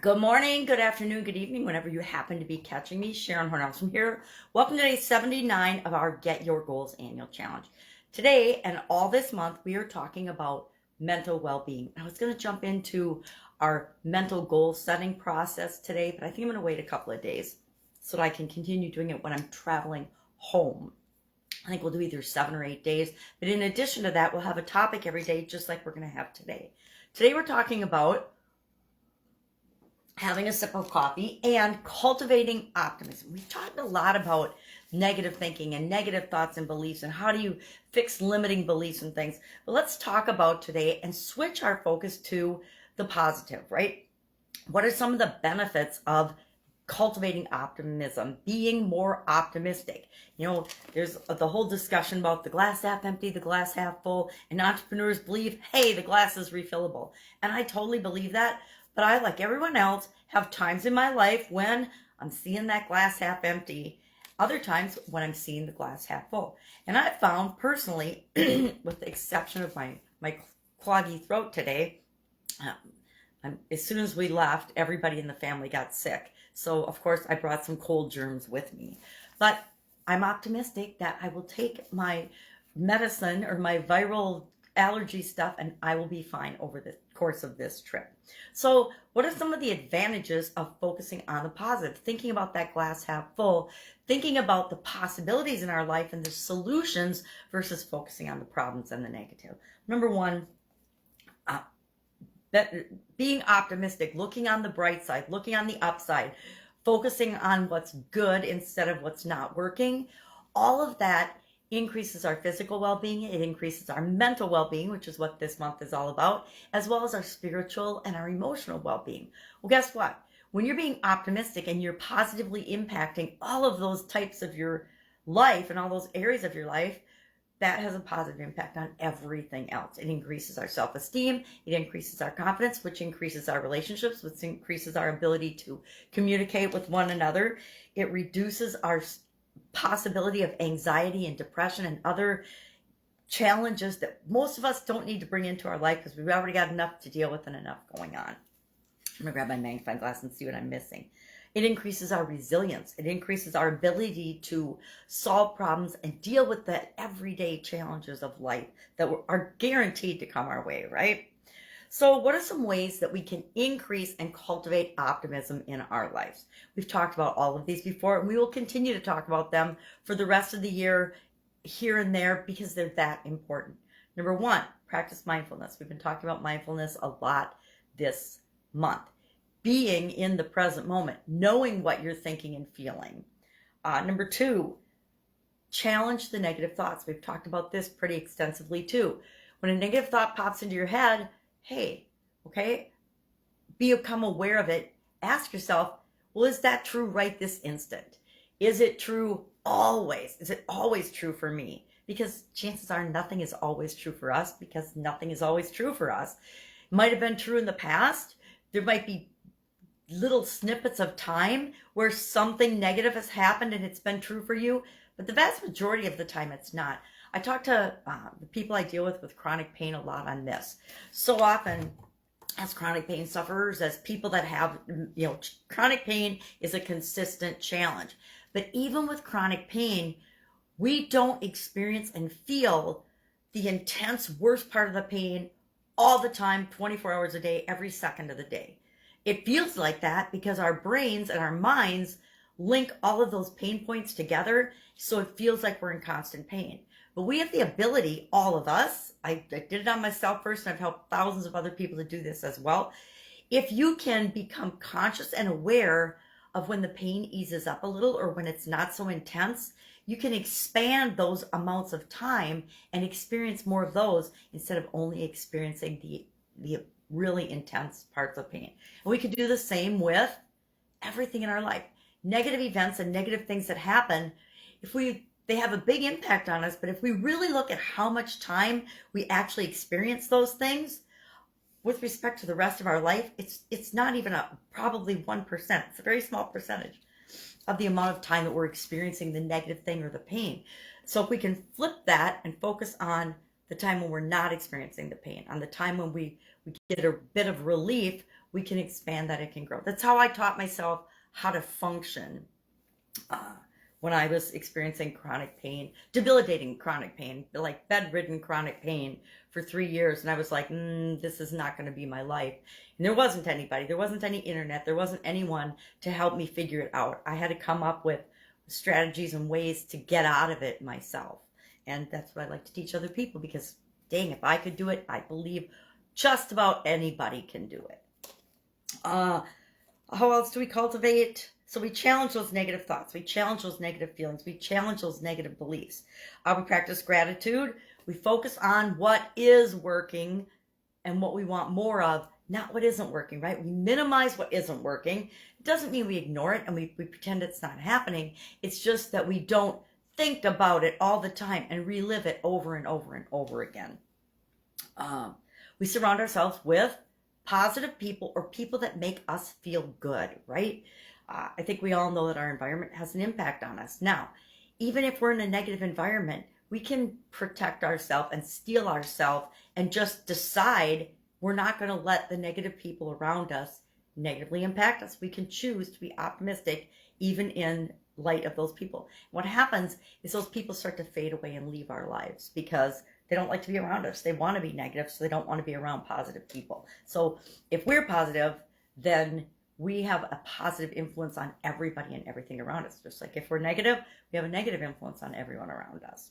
Good morning, good afternoon, good evening, whenever you happen to be catching me. Sharon Horne-Ellstrom here. Welcome to day 79 of our Get Your Goals annual challenge. Today and all this month, we are talking about mental well-being. I was going to jump into our mental goal setting process today, but I think I'm going to wait a couple of days so that I can continue doing it when I'm traveling home. I think we'll do either 7 or 8 days. But in addition to that, we'll have a topic every day, just like we're going to have today. Today, we're talking about having a sip of coffee and cultivating optimism. We've talked a lot about negative thinking and negative thoughts and beliefs and how do you fix limiting beliefs and things. But let's talk about today and switch our focus to the positive, right? What are some of the benefits of cultivating optimism, being more optimistic? You know, there's the whole discussion about the glass half empty, the glass half full, and entrepreneurs believe, hey, the glass is refillable. And I totally believe that. But I, like everyone else, have times in my life when I'm seeing that glass half empty, other times when I'm seeing the glass half full. And I found personally, with the exception of my cloggy throat today, as soon as we left, everybody in the family got sick. So, of course, I brought some cold germs with me. But I'm optimistic that I will take my medicine or my viral allergy stuff and I will be fine over the course of this trip. So what are some of the advantages of focusing on the positive, thinking about that glass half full, thinking about the possibilities in our life and the solutions versus focusing on the problems and the negative? Number one, being optimistic, looking on the bright side, looking on the upside, focusing on what's good instead of what's not working. All of that increases our physical well-being, it increases our mental well-being, which is what this month is all about, as well as our spiritual and our emotional well-being. Well, guess what? When you're being optimistic and you're positively impacting all of those types of your life and all those areas of your life, that has a positive impact on everything else. It increases our self-esteem, it increases our confidence, which increases our relationships, which increases our ability to communicate with one another. It reduces our possibility of anxiety and depression and other challenges that most of us don't need to bring into our life because we've already got enough to deal with and enough going on. I'm going to grab my magnifying glass and see what I'm missing. It increases our resilience. It increases our ability to solve problems and deal with the everyday challenges of life that are guaranteed to come our way, right? So what are some ways that we can increase and cultivate optimism in our lives? We've talked about all of these before, and we will continue to talk about them for the rest of the year, here and there, because they're that important. Number one, practice mindfulness. We've been talking about mindfulness a lot this month. Being in the present moment, knowing what you're thinking and feeling. Number two, challenge the negative thoughts. We've talked about this pretty extensively too. When a negative thought pops into your head, hey, okay, become aware of it. Ask yourself, well, is that true right this instant? Is it true always? Is it always true for me? Because chances are nothing is always true for us because nothing is always true for us. It might have been true in the past. There might be little snippets of time where something negative has happened and it's been true for you, but the vast majority of the time it's not. I talk to the people I deal with chronic pain a lot on this. So often, as chronic pain sufferers, as people that have, chronic pain is a consistent challenge. But even with chronic pain, we don't experience and feel the intense worst part of the pain all the time, 24 hours a day, every second of the day. It feels like that because our brains and our minds link all of those pain points together, so it feels like we're in constant pain. But we have the ability, all of us, I did it on myself first, and I've helped thousands of other people to do this as well. If you can become conscious and aware of when the pain eases up a little or when it's not so intense, you can expand those amounts of time and experience more of those instead of only experiencing the really intense parts of pain. And we could do the same with everything in our life. Negative events and negative things that happen, they have a big impact on us, but if we really look at how much time we actually experience those things, with respect to the rest of our life, it's not even probably 1%. It's a very small percentage of the amount of time that we're experiencing the negative thing or the pain. So if we can flip that and focus on the time when we're not experiencing the pain, on the time when we get a bit of relief, we can expand that, it can grow. That's how I taught myself how to function when I was experiencing chronic pain, debilitating chronic pain, like bedridden chronic pain for 3 years. And I was like, this is not going to be my life. And there wasn't anybody, there wasn't any internet, there wasn't anyone to help me figure it out. I had to come up with strategies and ways to get out of it myself. And that's what I like to teach other people, because dang, if I could do it, I believe just about anybody can do it. How else do we cultivate? So we challenge those negative thoughts. We challenge those negative feelings. We challenge those negative beliefs. We practice gratitude. We focus on what is working and what we want more of, not what isn't working, right? We minimize what isn't working. It doesn't mean we ignore it and we pretend it's not happening. It's just that we don't think about it all the time and relive it over and over and over again. We surround ourselves with positive people, or people that make us feel good, right? I think we all know that our environment has an impact on us. Now, even if we're in a negative environment, we can protect ourselves and steel ourselves and just decide we're not going to let the negative people around us negatively impact us. We can choose to be optimistic even in light of those people. What happens is those people start to fade away and leave our lives because they don't like to be around us. They want to be negative, so they don't want to be around positive people. So if we're positive, then we have a positive influence on everybody and everything around us. Just like if we're negative, we have a negative influence on everyone around us.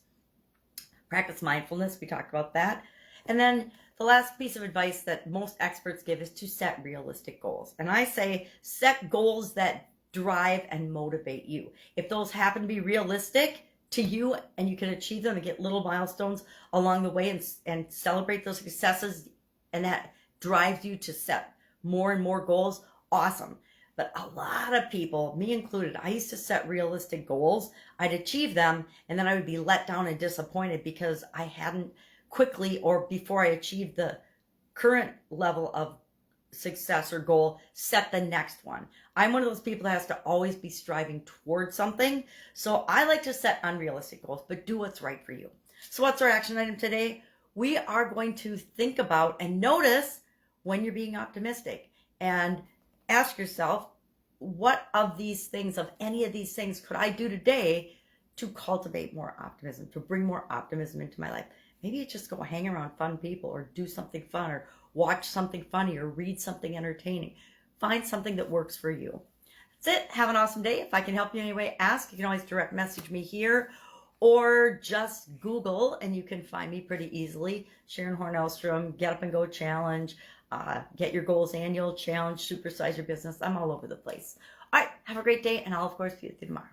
Practice mindfulness, we talked about that. And then the last piece of advice that most experts give is to set realistic goals. And I say set goals that drive and motivate you. If those happen to be realistic to you and you can achieve them and get little milestones along the way and celebrate those successes, and that drives you to set more and more goals, awesome. But a lot of people, me included, I used to set realistic goals. I'd achieve them, and then I would be let down and disappointed because I hadn't quickly, or before I achieved the current level of success or goal, set the next one. I'm one of those people that has to always be striving towards something. So I like to set unrealistic goals, but do what's right for you. So what's our action item today? We are going to think about and notice when you're being optimistic, and ask yourself, what of these things, of any of these things, could I do today to cultivate more optimism, to bring more optimism into my life? Maybe it's just go hang around fun people, or do something fun, or watch something funny, or read something entertaining. Find something that works for you. That's it. Have an awesome day. If I can help you in any way, ask. You can always direct message me here, or just Google and you can find me pretty easily. Sharon Horne-Ellstrom, Get Up and Go Challenge, Get Your Goals Annual Challenge, Supersize Your Business. I'm all over the place. All right. Have a great day, and I'll, of course, see you tomorrow.